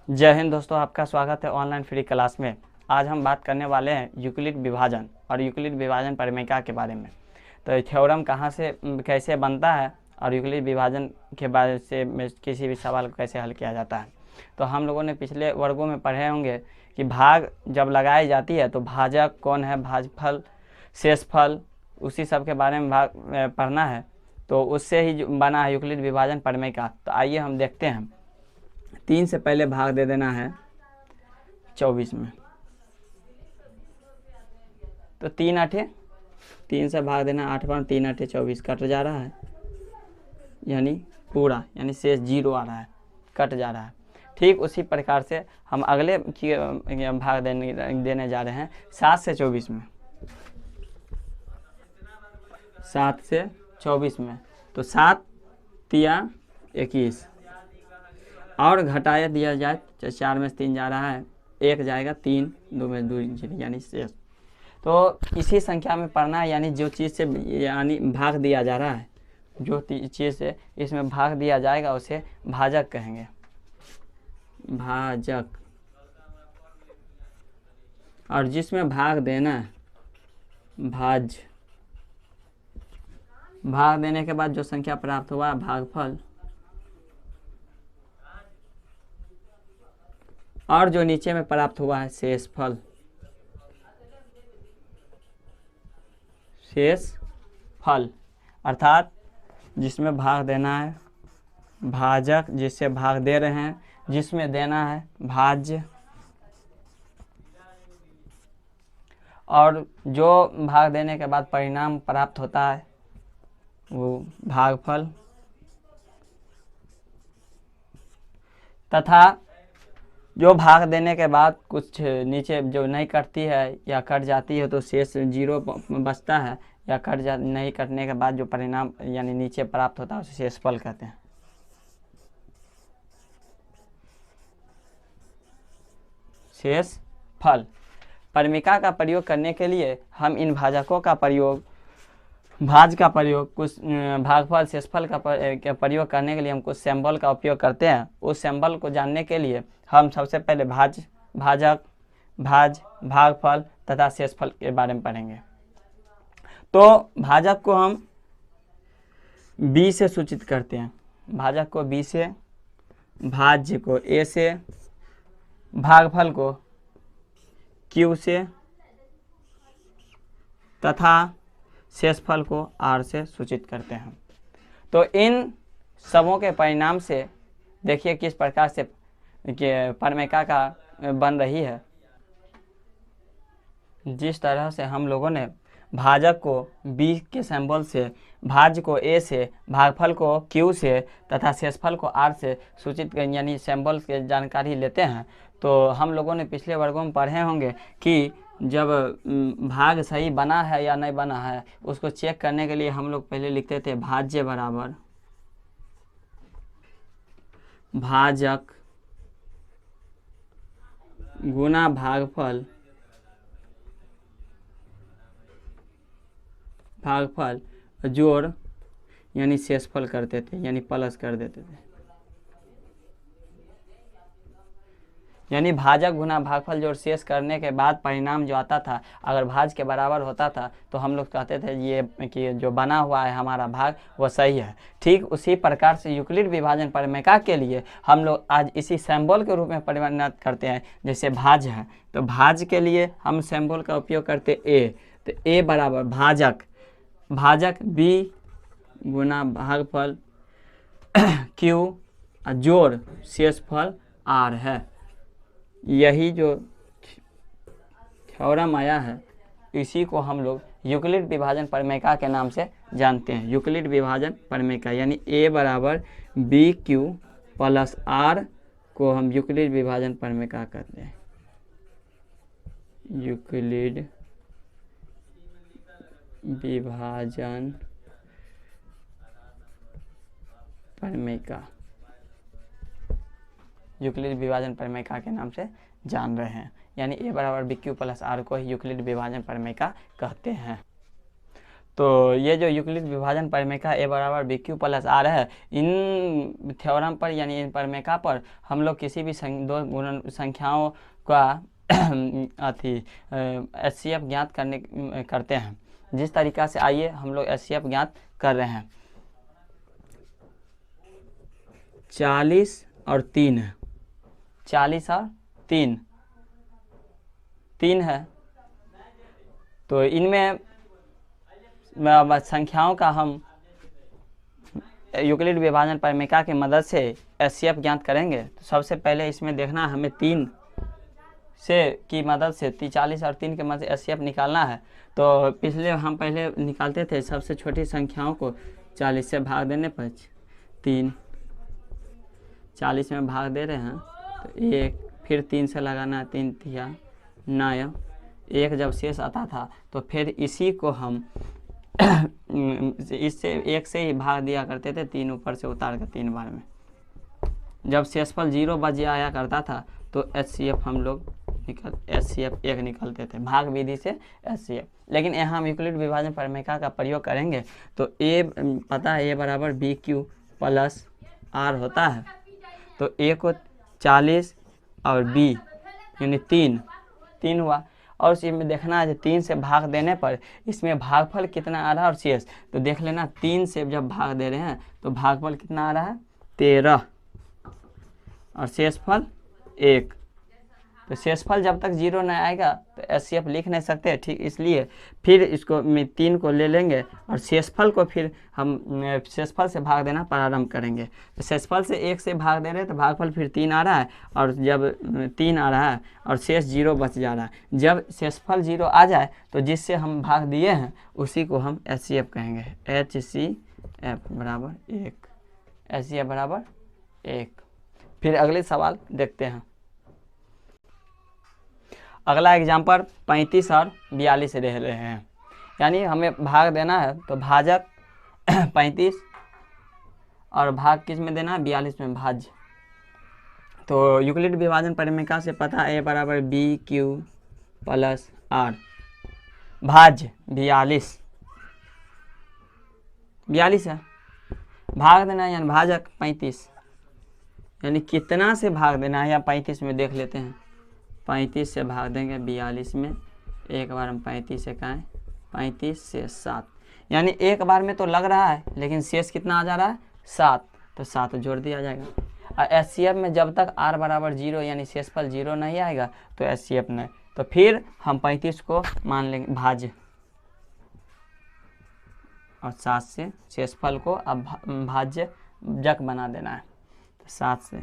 जय हिंद दोस्तों, आपका स्वागत है ऑनलाइन फ्री क्लास में। आज हम बात करने वाले हैं यूक्लिड विभाजन और यूक्लिड विभाजन परिमेयका के बारे में। तो थ्योरम कहाँ से कैसे बनता है और यूक्लिड विभाजन के बारे से किसी भी सवाल को कैसे हल किया जाता है। तो हम लोगों ने पिछले वर्गों में पढ़े होंगे कि भाग जब लगाई जाती है तो भाजक कौन है, भाजफल, शेषफल, उसी सब के बारे में पढ़ना है। तो उससे ही बना है यूक्लिड विभाजन परिमेयका। तो आइए हम देखते हैं। 3 से पहले भाग दे देना है 24 में। तो 3 8 3 से भाग देना 8 बार 3 8 24 कट जा रहा है, यानी पूरा, यानी शेष 0 आ रहा है, कट जा रहा है। ठीक उसी प्रकार से हम अगले भाग देने जा रहे हैं 7 से 24 में। 7 से 24 में तो 7 तिया 21 और घटाया दिया जाए, 4 में से 3 जा रहा है, 1 जाएगा, 3 2 में 2 यानी शेष। तो इसी संख्या में पढ़ना है, यानी जो चीज़ से यानी भाग दिया जा रहा है, जो चीज़ से इसमें भाग दिया जाएगा उसे भाजक कहेंगे, भाजक। और जिसमें भाग देना है भाज्य। भाग देने के बाद जो संख्या प्राप्त हुआ भागफल, और जो नीचे में प्राप्त हुआ है शेषफल। शेषफल अर्थात जिसमें भाग देना है भाजक, जिससे भाग दे रहे हैं, जिसमें देना है भाज्य, और जो भाग देने के बाद परिणाम प्राप्त होता है वो भागफल, तथा जो भाग देने के बाद कुछ नीचे जो नहीं कटती है या कट जाती है तो शेष 0 बचता है, या नहीं कटने के बाद जो परिणाम यानी नीचे प्राप्त होता है उसे शेषफल कहते हैं। शेषफल परिमेयका का प्रयोग करने के लिए हम इन भाजकों का प्रयोग, भाज का प्रयोग, कुछ भागफल शेषफल का प्रयोग करने के लिए हम कुछ सिंबल का उपयोग करते हैं। उस सिंबल को जानने के लिए हम सबसे पहले भाजक, भाज, भागफल तथा शेषफल के बारे में पढ़ेंगे। तो भाजक को हम B से सूचित करते हैं, भाजक को B से, भाज्य को A से, भागफल को Q से तथा शेषफल को R से सूचित करते हैं। तो इन सबों के परिणाम से देखिए किस प्रकार से परिमेयका का बन रही है। जिस तरह से हम लोगों ने भाजक को B के सिंबल से, भाज्य को A से, भागफल को Q से तथा शेषफल को R से सूचित यानी सिंबल की जानकारी लेते हैं। तो हम लोगों ने पिछले वर्गों में पढ़े होंगे कि जब भाग सही बना है या नहीं बना है उसको चेक करने के लिए हम लोग पहले लिखते थे भाज्य बराबर भाजक गुना भागफल, भागफल जोड़ यानी शेषफल करते थे, यानी प्लस कर देते थे। यानी भाजक गुना भागफल जोड़ शेष करने के बाद परिणाम जो आता था अगर भाज के बराबर होता था तो हम लोग कहते थे ये कि जो बना हुआ है हमारा भाग वो सही है। ठीक उसी प्रकार से यूक्लिड विभाजन परिमेयका के लिए हम लोग आज इसी सिंबल के रूप में परिवर्तित करते हैं। जैसे भाज है तो भाज के लिए हम सिंबल का उपयोग करते A। तो A बराबर भाजक, भाजक B गुना भागफल Q जोड़ शेषफल R है। यही जो थ्योरम आया है इसी को हम लोग यूक्लिड विभाजन परिमेयका के नाम से जानते हैं। यूक्लिड विभाजन परिमेयका यानी A बराबर BQ प्लस R को हम यूक्लिड विभाजन परिमेयका कहते हैं। यूक्लिड विभाजन परिमेयका, यूक्लिड विभाजन परिमेयका के नाम से जान रहे हैं। यानी A बराबर BQ प्लस R को यूक्लिड विभाजन परिमेयका कहते हैं। तो ये जो यूक्लिड विभाजन परिमेका ए बराबर बी क्यू प्लस आर है, इन थ्योरम पर यानी इन परिमेका पर हम लोग किसी भी दो गुणन संख्याओं का HCF ज्ञात करते हैं। जिस तरीका से आइए हम लोग HCF ज्ञात कर रहे हैं। 40 और 3 है, 40 और 3 है, तो इनमें संख्याओं का हम यूक्लिड विभाजन परिमेका की मदद से HCF ज्ञात करेंगे। तो सबसे पहले इसमें देखना हमें 3 से की मदद से 40 और 3 के मदद से HCF निकालना है। तो पिछले हम पहले निकालते थे सबसे छोटी संख्याओं को 40 से भाग देने पर 3, 40 में भाग दे रहे हैं तो 1, फिर 3 से लगाना, 3 तिया 9, 1 जब शेष आता था तो फिर इसी को हम इससे 1 से ही भाग दिया करते थे, 3 ऊपर से उतार कर 3 बार में। जब शेषफल 0 बच आया करता था तो HCF हम लोग HCF 1 निकलते थे, भाग विधि से HCF। लेकिन यहाँ हम यूक्लिड विभाजन परिमेका का प्रयोग करेंगे तो A पता है A बराबर बी क्यू प्लस आर होता है। तो A को 40 और B यानी 3 हुआ, और इसमें देखना है 3 से भाग देने पर इसमें भागफल कितना आ रहा है और शेष। तो देख लेना 3 से जब भाग दे रहे हैं तो भागफल कितना आ रहा है 13 और शेषफल 1। तो शेषफल जब तक 0 नहीं आएगा तो HCF लिख नहीं सकते, ठीक। इसलिए फिर इसको 3 को ले लेंगे और शेषफल को फिर हम शेषफल से भाग देना प्रारंभ करेंगे। तो शेषफल से 1 से भाग दे रहे हैं तो भागफल फिर 3 आ रहा है, और जब 3 आ रहा है और शेष 0 बच जा रहा है। जब शेषफल 0 आ जाए तो जिससे हम भाग दिए हैं उसी को हम HCF कहेंगे। HCF बराबर 1, HCF बराबर 1। फिर अगले सवाल देखते हैं। अगला एग्जाम्पल 35 और 42 रह रहे हैं, यानी हमें भाग देना है तो भाजक 35 और भाग किस में देना है 42 में भाज्य। तो यूक्लिड विभाजन परिमेका से पता A बराबर बी क्यू प्लस आर, भाज्य 42 है, भाग देना है यानी भाजक 35, यानी कितना से भाग देना है या 35 में देख लेते हैं। 35 से भाग देंगे 42 में, एक बार हम 35 से कहें 35 से 7, यानी एक बार में तो लग रहा है लेकिन शेष कितना आ जा रहा है 7, तो 7 जोड़ दिया जाएगा। और HCF में जब तक r बराबर 0 यानी शेषफल 0 नहीं आएगा तो HCF नहीं। तो फिर हम 35 को मान लेंगे भाज्य और 7 से शेषफल को अब भाज्य जक बना देना है। तो 7 से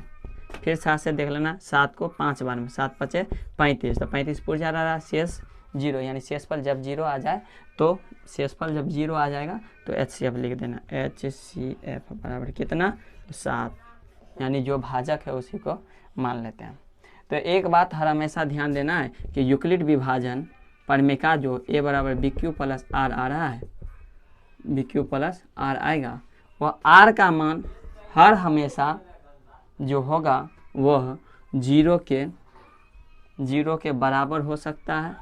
फिर 7 से देख लेना, 7 को 5 बार में, 7 5 35, तो 35 पूरा जा रहा है, शेष 0 यानी शेषफल जब 0 आ जाए तो शेषफल जब 0 आ जाएगा तो HCF लिख देना। HCF बराबर कितना 7, यानी जो भाजक है उसी को मान लेते हैं। तो एक बात हर हमेशा ध्यान देना है कि यूक्लिड विभाजन परिमेका जो A बराबर बी क्यू प्लस आर आ रहा है, बी क्यू प्लस आर आएगा, वह R का मान हर हमेशा जो होगा वह 0 के बराबर हो सकता है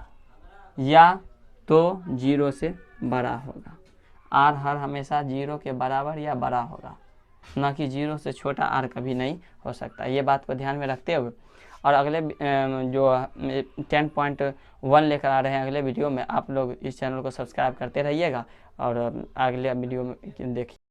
या तो 0 से बड़ा होगा। R हर हमेशा 0 के बराबर या बड़ा होगा, ना कि 0 से छोटा R कभी नहीं हो सकता। ये बात को ध्यान में रखते हुए और अगले जो 10.1 लेकर आ रहे हैं अगले वीडियो में, आप लोग इस चैनल को सब्सक्राइब करते रहिएगा और अगले वीडियो में देखिए।